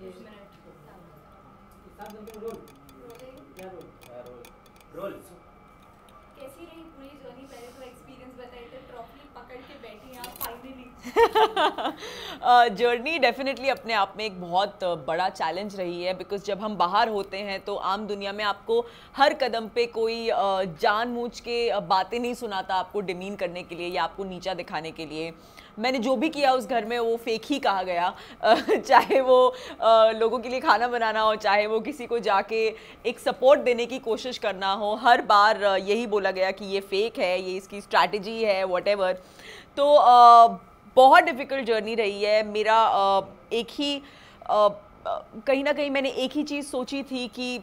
कुछ minute role कैसी रही पूरी जर्नी? पहले तो एक्सपीरियंस बताइए, तो ट्रॉफी पकड़ के बैठी हैं आप फाइनली। जर्नी डेफिनेटली अपने आप में एक बहुत बड़ा चैलेंज रही है, बिकॉज जब हम बाहर होते हैं तो आम दुनिया में आपको हर कदम पे कोई जानबूझ के बातें नहीं सुनाता आपको डिमीन करने के लिए या आपको नीचा दिखाने के लिए। मैंने जो भी किया उस घर में वो फेक ही कहा गया, चाहे वो लोगों के लिए खाना बनाना हो, चाहे वो किसी को जाके एक सपोर्ट देने की कोशिश करना हो, हर बार यही बोला गया कि ये फेक है, ये इसकी स्ट्रैटेजी है, व्हाटएवर। तो बहुत डिफ़िकल्ट जर्नी रही है मेरा। एक ही कहीं ना कहीं मैंने एक ही चीज़ सोची थी कि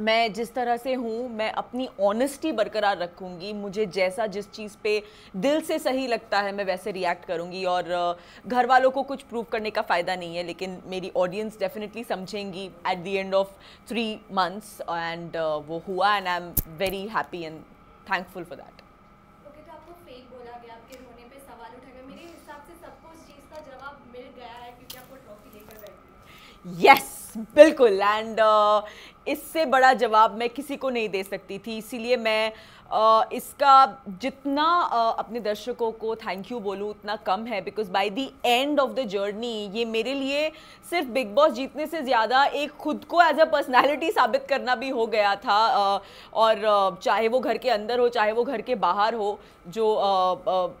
मैं जिस तरह से हूँ मैं अपनी ऑनेस्टी बरकरार रखूँगी, मुझे जैसा जिस चीज़ पे दिल से सही लगता है मैं वैसे रिएक्ट करूँगी, और घर वालों को कुछ प्रूव करने का फ़ायदा नहीं है, लेकिन मेरी ऑडियंस डेफिनेटली समझेंगी at the end of 3 months, and वो हुआ, and I am very happy and thankful for that. Okay, तो आपको फेक बोला गया, आपके रोने पे सवाल उठाए गए, मेरे हिसाब से सबको उस चीज़ का जवाब मिल गया है क्योंकि आपको ट्रॉफी लेकर बैठी। यस, बिल्कुल। एंड इससे बड़ा जवाब मैं किसी को नहीं दे सकती थी, इसीलिए मैं इसका जितना अपने दर्शकों को थैंक यू बोलूँ उतना कम है, because by the end of the journey ये मेरे लिए सिर्फ बिग बॉस जीतने से ज़्यादा एक खुद को एज अ पर्सनैलिटी साबित करना भी हो गया था। और चाहे वो घर के अंदर हो चाहे वो घर के बाहर हो, जो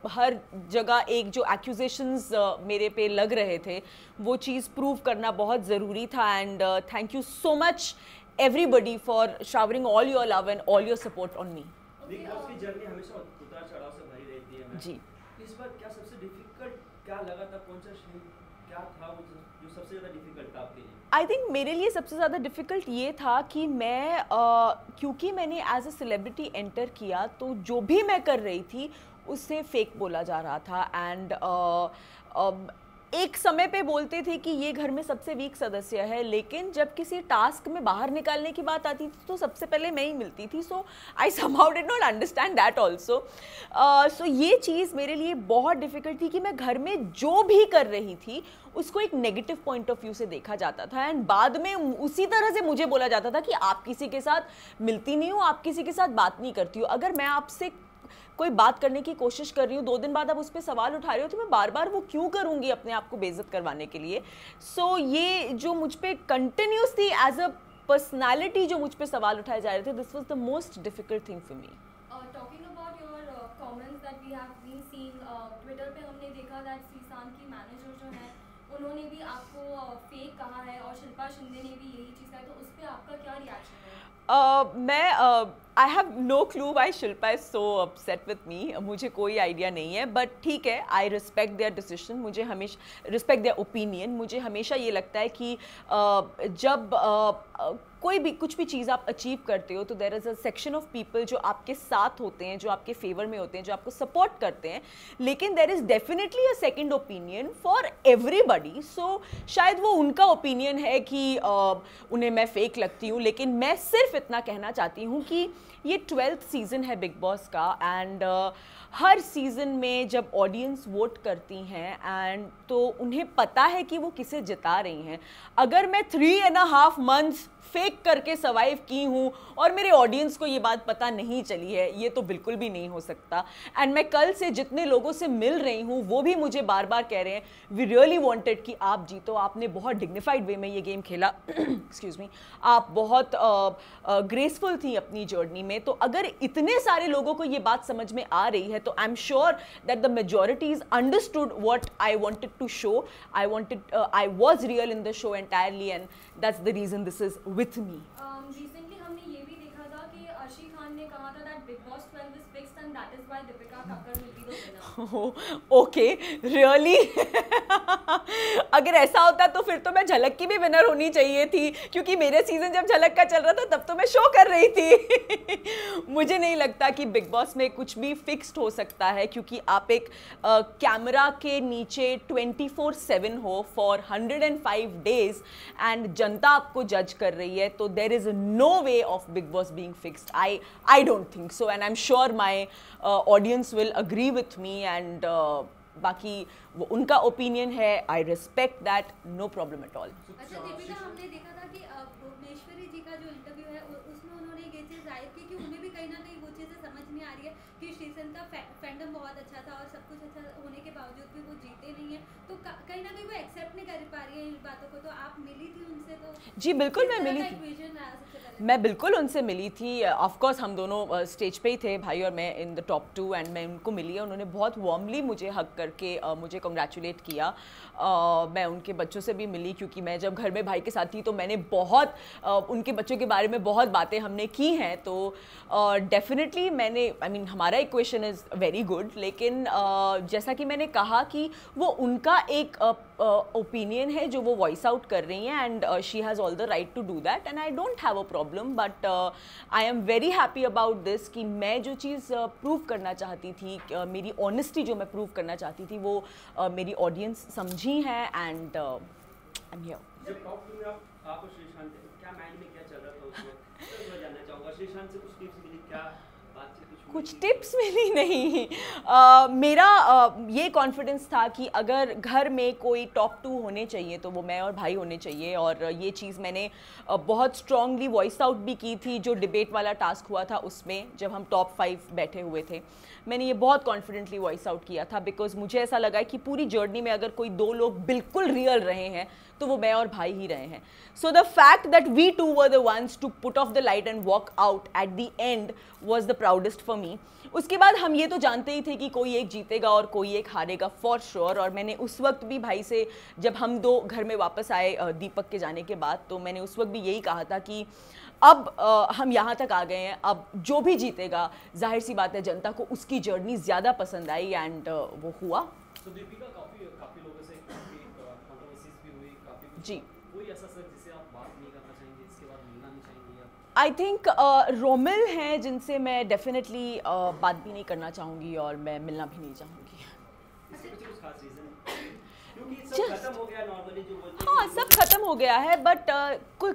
हर जगह एक जो एक्यूजेशंस मेरे पे लग रहे थे वो चीज़ प्रूव करना बहुत ज़रूरी था। And thank you so much everybody for showering all your love and all your support on me. Big boss की जर्नी हमेशा उतार चढ़ाव से भरी रहती है। जी, इस बार क्या सबसे डिफिकल्ट क्या लगा था? कौन सा सीन क्या था वो जो सबसे ज़्यादा डिफिकल्ट था आपके लिए? आई थिंक मेरे लिए सबसे ज़्यादा डिफ़िकल्ट ये था कि मैं क्योंकि मैंने एज अ सेलिब्रिटी एंटर किया तो जो भी मैं कर रही थी उससे फेक बोला जा रहा था। एंड एक समय पे बोलते थे कि ये घर में सबसे वीक सदस्य है, लेकिन जब किसी टास्क में बाहर निकालने की बात आती थी तो सबसे पहले मैं ही मिलती थी। So I somehow did not understand that also. So ये चीज़ मेरे लिए बहुत डिफ़िकल्ट थी कि मैं घर में जो भी कर रही थी उसको एक नेगेटिव पॉइंट ऑफ व्यू से देखा जाता था, एंड बाद में उसी तरह से मुझे बोला जाता था कि आप किसी के साथ मिलती नहीं हो, आप किसी के साथ बात नहीं करती हो। अगर मैं आपसे कोई बात करने की कोशिश कर रही हूँ, 2 दिन बाद आप उस पर सवाल उठा रहे हो, तो मैं बार बार वो क्यों करूँगी अपने आप को बेइज्जत करवाने के लिए। सो ये जो मुझ पे कंटिन्यूस थी एज अ पर्सनैलिटी, जो मुझ पे सवाल उठाए जा रहे थे, this was the most difficult thing for me. Talking about your comments that we have been seeing Twitter पे, हमने देखा दैट सीसान की मैनेजर जो है उन्होंने भी आपको फेक कहा है और शिल्पा शिंदे ने भी यही चीज़ कहा है, तो उस पर आपका क्या रिएक्शन है? I have no clue why Shilpa is so upset with me, मुझे कोई आइडिया नहीं है, बट ठीक है, आई रिस्पेक्ट देयर डिसीजन, मुझे हमेशा रिस्पेक्ट देयर ओपिनियन। मुझे हमेशा ये लगता है कि जब कोई भी कुछ भी चीज़ आप अचीव करते हो तो there is a section of people जो आपके साथ होते हैं, जो आपके फेवर में होते हैं, जो आपको सपोर्ट करते हैं, लेकिन there is definitely a second opinion for everybody. So शायद वो उनका ओपिनियन है कि उन्हें मैं फेक लगती हूँ, लेकिन मैं सिर्फ इतना कहना चाहती हूँ कि ये 12th सीज़न है बिग बॉस का, एंड हर सीज़न में जब ऑडियंस वोट करती हैं एंड तो उन्हें पता है कि वो किसे जिता रही हैं। अगर मैं 3.5 months फेक करके सर्वाइव की हूँ और मेरे ऑडियंस को ये बात पता नहीं चली है, ये तो बिल्कुल भी नहीं हो सकता। एंड मैं कल से जितने लोगों से मिल रही हूँ वो भी मुझे बार बार कह रहे हैं वी रियली वांटेड कि आप जीतो, आपने बहुत डिग्निफाइड वे में ये गेम खेला, एक्सक्यूज मी, आप बहुत ग्रेसफुल थी अपनी जर्नी में। तो अगर इतने सारे लोगों को ये बात समझ में आ रही है तो I am sure that the majorities understood what I wanted to show. I was real in the show entirely, and that's the reason this is with me. Recently हमने ये भी देखा था कि अर्शी खान ने कहा था that big boss 12 is fixed and that is why Deepika Kakkar will be the winner. Okay, really? अगर ऐसा होता तो फिर तो मैं झलक की भी विनर होनी चाहिए थी, क्योंकि मेरे सीजन जब झलक का चल रहा था तब तो मैं शो कर रही थी। मुझे नहीं लगता कि बिग बॉस में कुछ भी फिक्स्ड हो सकता है, क्योंकि आप एक कैमरा के नीचे 24/7 हो फॉर 105 days एंड जनता आपको जज कर रही है, तो there is no way of Bigg Boss being fixed. I don't think so, and I am sure my audience will agree with me, and बाकी वो उनका ओपिनियन है, I respect that, no problem at all. अच्छा दीपिका, हमने देखा था कि भुवनेश्वरी जी का जो इंटरव्यू है उसमें उन्होंने ये चीज़ जाहिर की कि उन्हें भी कहीं ना कहीं वो चीज़ें समझ नहीं आ रही है कि श्रीसंत का फैंडम बहुत अच्छा था और सब कुछ अच्छा होने के बावजूद भी वो जीते नहीं है, तो कहीं ना कहीं वो एक्सेप्ट नहीं कर पा रही है इन बातों को। तो आप मिली थी उनसे? तो जी बिल्कुल मैं मिली थी, मैं बिल्कुल उनसे मिली थी। ऑफ कोर्स हम दोनों स्टेज पे ही थे, भाई और मैं, इन द टॉप 2, एंड मैं उनको मिली है। उन्होंने बहुत वार्मली मुझे हग करके मुझे कॉन्ग्रेचुलेट किया। मैं उनके बच्चों से भी मिली, क्योंकि मैं जब घर में भाई के साथ थी तो मैंने बहुत उनके बच्चों के बारे में बहुत बातें हमने की हैं। तो डेफिनेटली मैंने, आई मीन हमारा इक्वेशन इज़ वेरी गुड, लेकिन जैसा कि मैंने कहा कि वो उनका एक ओपिनियन है जो वो वॉइस आउट कर रही हैं, and she has all the right to do that, and I don't have a problem, but I am very happy about this कि मैं जो चीज़ प्रूव करना चाहती थी, मेरी ऑनेस्टी जो मैं प्रूव करना चाहती थी, वो मेरी ऑडियंस समझी है, एंड आई एम हियर। जब टॉप 2 में आप और श्रीशांत थे, क्या माइंड में क्या चल रहा था उस वक्त? सर मैं जानना चाहूँगा, श्रीशांत से कुछ टिप्स मिली क्या? कुछ टिप्स मिली नहीं। मेरा ये कॉन्फिडेंस था कि अगर घर में कोई टॉप 2 होने चाहिए तो वो मैं और भाई होने चाहिए, और ये चीज़ मैंने बहुत स्ट्रांगली वॉइस आउट भी की थी जो डिबेट वाला टास्क हुआ था उसमें, जब हम टॉप 5 बैठे हुए थे। मैंने ये बहुत कॉन्फिडेंटली वॉइस आउट किया था, बिकॉज मुझे ऐसा लगा कि पूरी जर्नी में अगर कोई 2 लोग बिल्कुल रियल रहे हैं तो वो मैं और भाई ही रहे हैं। So the fact that we two were the ones to put off the light and walk out at the end was the proudest for me. उसके बाद हम ये तो जानते ही थे कि कोई एक जीतेगा और कोई एक हारेगा फॉर श्योर, और मैंने उस वक्त भी भाई से, जब हम 2 घर में वापस आए दीपक के जाने के बाद, तो मैंने उस वक्त भी यही कहा था कि अब हम यहाँ तक आ गए हैं, अब जो भी जीतेगा जाहिर सी बात है जनता को उसकी जर्नी ज़्यादा पसंद आई, एंड वो हुआ। तो दीपिका, काफी लोगों से कंट्रोवर्सीज भी हुई, काफी जी, कोई ऐसा सर जिसे आप बात नहीं करना चाहेंगे, इसके बाद मिलना नहीं चाहेंगे? आई थिंक रोमिल हैं जिनसे मैं डेफिनेटली बात भी नहीं करना चाहूँगी और मैं मिलना भी नहीं चाहूँगी। इसके पीछे कुछ खास रीजन है? क्योंकि सब खत्म हो गया नॉर्मली जो बोलते हैं। हाँ, सब खत्म हो गया है, बट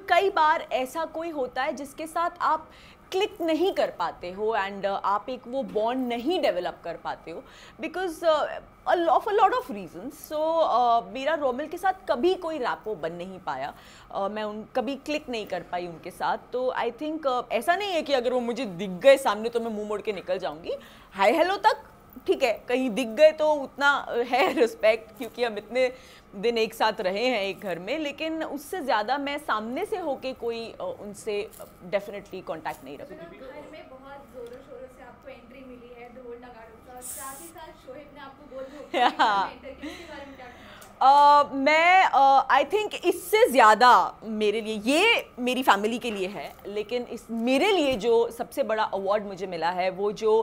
कई बार ऐसा कोई होता है जिसके साथ आप क्लिक नहीं कर पाते हो, एंड आप एक वो बॉन्ड नहीं डेवलप कर पाते हो, because of a lot of reasons. So मेरा रोमिल के साथ कभी कोई रैपो बन नहीं पाया, मैं कभी क्लिक नहीं कर पाई उनके साथ। तो आई थिंक ऐसा नहीं है कि अगर वो मुझे दिख गए सामने तो मैं मुंह मोड़ के निकल जाऊंगी। हाय हेलो तक ठीक है, कहीं दिख गए तो उतना है रिस्पेक्ट, क्योंकि हम इतने दिन एक साथ रहे हैं एक घर में, लेकिन उससे ज़्यादा मैं सामने से होके कोई उनसे डेफिनेटटली कांटेक्ट नहीं रखूँगी। घर में बहुत जोरों शोरों से आपको एंट्री मिली है ढोल नगाड़ों का, साथ ही साथ शोएब ने आपको गोल धोखा एंटर किया, इसके बारे में क्या कहना चाहते हैं? मैं आई थिंक इससे ज़्यादा मेरे लिए, ये मेरी फैमिली के लिए है, लेकिन मेरे लिए जो सबसे बड़ा अवार्ड मुझे मिला है वो जो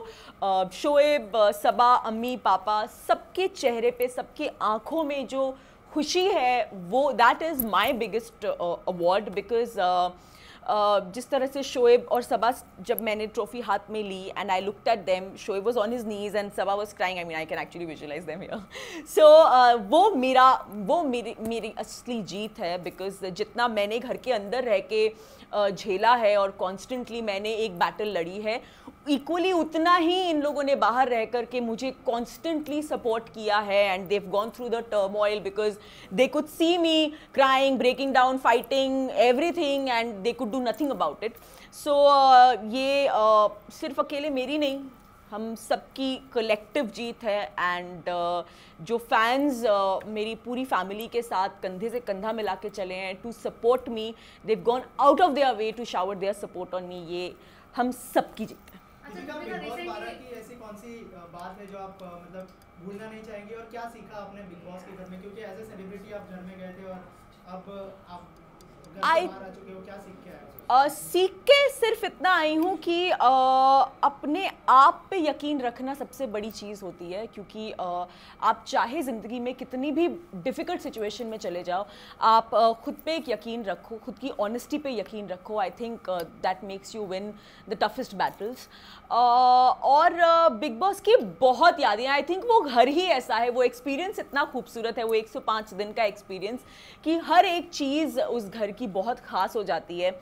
शोएब, सबा, अम्मी, पापा, सबके चेहरे पे, सबके आँखों में जो खुशी है, वो that is my biggest award. Because जिस तरह से शोएब और सबा, जब मैंने ट्रॉफी हाथ में ली and I looked at them, Shoaib was on his knees and Saba was crying, I mean I can actually visualise them here. So वो मेरी असली जीत है, बिकॉज जितना मैंने घर के अंदर रह के झेला है और कॉन्स्टेंटली मैंने एक बैटल लड़ी है, इक्वली उतना ही इन लोगों ने बाहर रह कर के मुझे कॉन्स्टेंटली सपोर्ट किया है, and they've gone through the turmoil because they could see me crying, breaking down, fighting everything, and they could do nothing about it. So ये सिर्फ अकेले मेरी नहीं, हम सबकी कलेक्टिव जीत है, एंड जो फैंस मेरी पूरी फैमिली के साथ कंधे से कंधा मिला के चले हैं to support me, they've gone out of their way to shower their support on me, ये हम सबकी जीत है। दीपिका, बिग बॉस 12 की ऐसी कौन सी बात है जो आप मतलब भूलना नहीं चाहेंगे, और क्या सीखा आपने बिग बॉस के घर में, क्योंकि एज ए सेलिब्रिटी आप घर में गए थे और अब आप घर से बाहर आ चुके हो, क्या सीख के आए? सीख के सिर्फ इतना आई हूँ कि अपने आप पे यकीन रखना सबसे बड़ी चीज़ होती है, क्योंकि आप चाहे ज़िंदगी में कितनी भी डिफ़िकल्ट सिचुएशन में चले जाओ, आप खुद पे एक यकीन रखो, खुद की ऑनेस्टी पे यकीन रखो। I think that makes you win the toughest battles. और बिग बॉस की बहुत यादें, आई थिंक वो घर ही ऐसा है, वो एक्सपीरियंस इतना खूबसूरत है, वो 105 दिन का एक्सपीरियंस, कि हर एक चीज़ उस घर की बहुत ख़ास हो जाती है।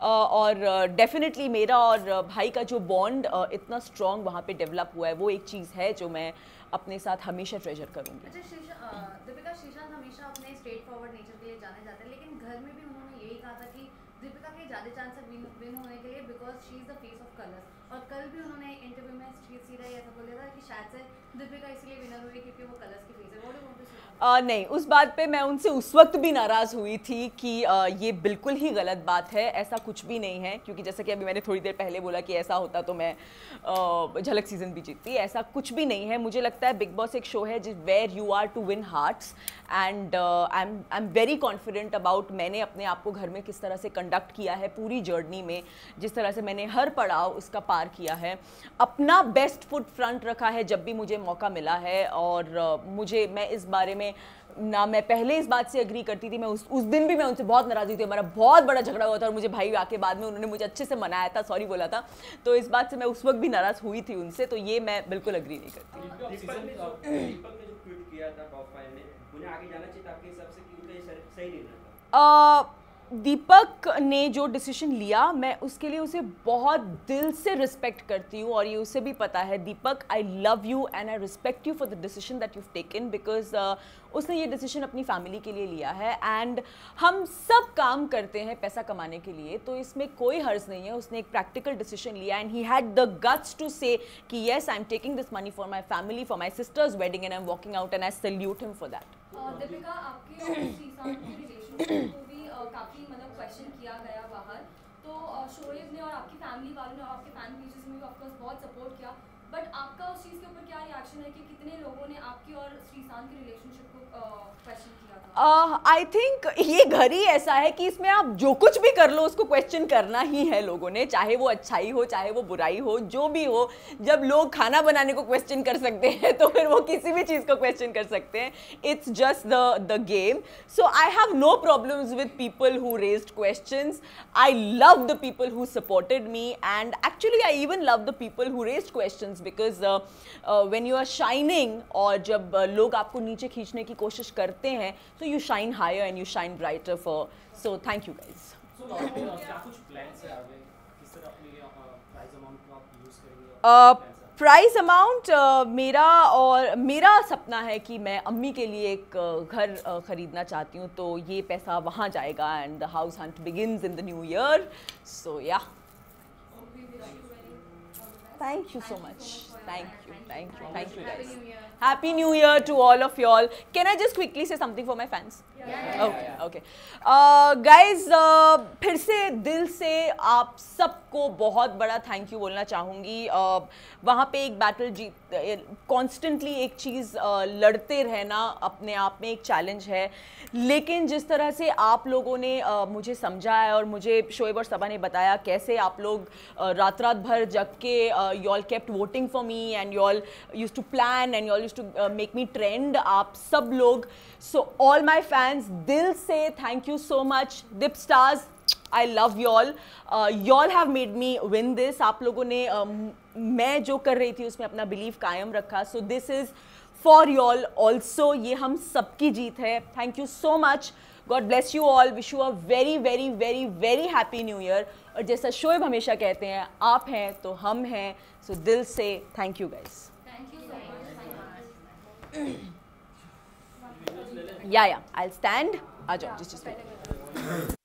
और डेफिनेटली मेरा और भाई का जो बॉन्ड इतना स्ट्रॉन्ग वहाँ पे डेवलप हुआ है, वो एक चीज़ है जो मैं अपने साथ हमेशा ट्रेजर करूँगी। अच्छा दीपिका, श्रीशांत हमेशा अपने स्ट्रेट फॉरवर्ड नेचर के लिए जाने जाते हैं, लेकिन घर में भी उन्होंने यही कहा था कि दीपिका के ज़्यादा चांस है विन होने के लिए because she is the face of colours. और कल भी उन्होंने इंटरव्यू में सीधा ऐसा बोला था कि शायद से दीपिका इसलिए विनर हुई क्योंकि वो कलर्स की फेस है। What do you want to say? नहीं, उस बात पे मैं उनसे उस वक्त भी नाराज़ हुई थी कि ये बिल्कुल ही गलत बात है, ऐसा कुछ भी नहीं है। क्योंकि जैसा कि अभी मैंने थोड़ी देर पहले बोला कि ऐसा होता तो मैं झलक सीजन भी जीतती, ऐसा कुछ भी नहीं है। मुझे लगता है बिग बॉस एक शो है जिस where you are to win hearts and I am very confident about मैंने अपने आप को घर में किस तरह से कंडक्ट किया है पूरी जर्नी में, जिस तरह से मैंने हर पड़ाव उसका पार किया है, अपना बेस्ट फुट फ्रंट रखा है जब भी मुझे मौका मिला है। और मैं इस बारे में ना, मैं पहले इस बात से एग्री करती थी, मैं उस दिन भी मैं उनसे बहुत नाराज़ हुई थी, हमारा बहुत बड़ा झगड़ा हुआ था और मुझे भाई आके बाद में उन्होंने मुझे अच्छे से मनाया था, सॉरी बोला था, तो इस बात से मैं उस वक्त भी नाराज़ हुई थी उनसे, तो ये मैं बिल्कुल एग्री नहीं करती। दीपक ने जो ट्वीट किया था टॉप 5 में, उन्हें आगे जाना चाहिए था आपके हिसाब से कि उनका ये सही नहीं था? दीपक ने जो डिसीजन लिया मैं उसके लिए उसे बहुत दिल से रिस्पेक्ट करती हूँ और ये उसे भी पता है। Deepak, I love you and I respect you for the decision that you've taken because उसने ये डिसीजन अपनी फैमिली के लिए लिया है एंड हम सब काम करते हैं पैसा कमाने के लिए, तो इसमें कोई हर्ज नहीं है। उसने एक प्रैक्टिकल डिसीजन लिया and he had the guts to say कि yes I am taking this money for my family, for my sister's wedding and I am walking out and I salute him for that. Deepika, आपके और श्रीशांत के relationship को भी काफ़ी मतलब question किया गया बाहर, तो शोएब ने और आपकी फैमिली वालों ने और आपके फैन पेजेस में भी ऑफकोर्स बहुत सपोर्ट किया, बट आपका उस चीज़ के ऊपर क्या रिएक्शन है कि कितने लोगों ने आपकी और श्रीशांत के रिलेशनशिप को क्वेश्चन किया था? आई थिंक ये घर ही ऐसा है कि इसमें आप जो कुछ भी कर लो उसको क्वेश्चन करना ही है लोगों ने, चाहे वो अच्छाई हो चाहे वो बुराई हो, जो भी हो। जब लोग खाना बनाने को क्वेश्चन कर सकते हैं तो फिर वो किसी भी चीज़ को क्वेश्चन कर सकते हैं। It's just the game. So I have no problems with people who raised questions. I love the people who supported me and actually I even love the people who raised questions because when you are shining और जब लोग आपको नीचे खींचने की कोशिश करते हैं तो you shine higher and you shine brighter so thank you guys. So क्या कुछ plans है आगे, किस तरह अपने prize amount को आप use करेंगे? प्राइस अमाउंट मेरा सपना है कि मैं अम्मी के लिए एक घर खरीदना चाहती हूँ, तो ये पैसा वहाँ जाएगा and the house hunt begins in the new year. So yeah, thank you so much. Thank you guys. Happy New Year to all of y'all. Can I just quickly say something for my fans? Okay. Guys, फिर से दिल से आप सबको बहुत बड़ा thank you बोलना चाहूँगी। वहाँ पे एक बैटल कॉन्स्टेंटली एक चीज़ लड़ते रहना अपने आप में एक चैलेंज है, लेकिन जिस तरह से आप लोगों ने मुझे समझा है और मुझे शोएब और सबा ने बताया कैसे आप लोग रात भर जग के y'all kept voting for me and y'all used to plan and y'all used to make me trend, आप सब लोग, so all my fans, दिल से thank you so much. Dip Stars, I love y'all. Y'all have made me win this. आप लोगों ने मैं जो कर रही थी उसमें अपना बिलीव कायम रखा, so this is for y'all also. ये हम सबकी जीत है. Thank you so much. God bless you all. Wish you a very very very very happy new year. और जैसा शोएब हमेशा कहते हैं, आप हैं तो हम हैं, so दिल से thank you guys. Thank you so much. Yeah, I'll stand. आ जाओ जिस चीज़ पे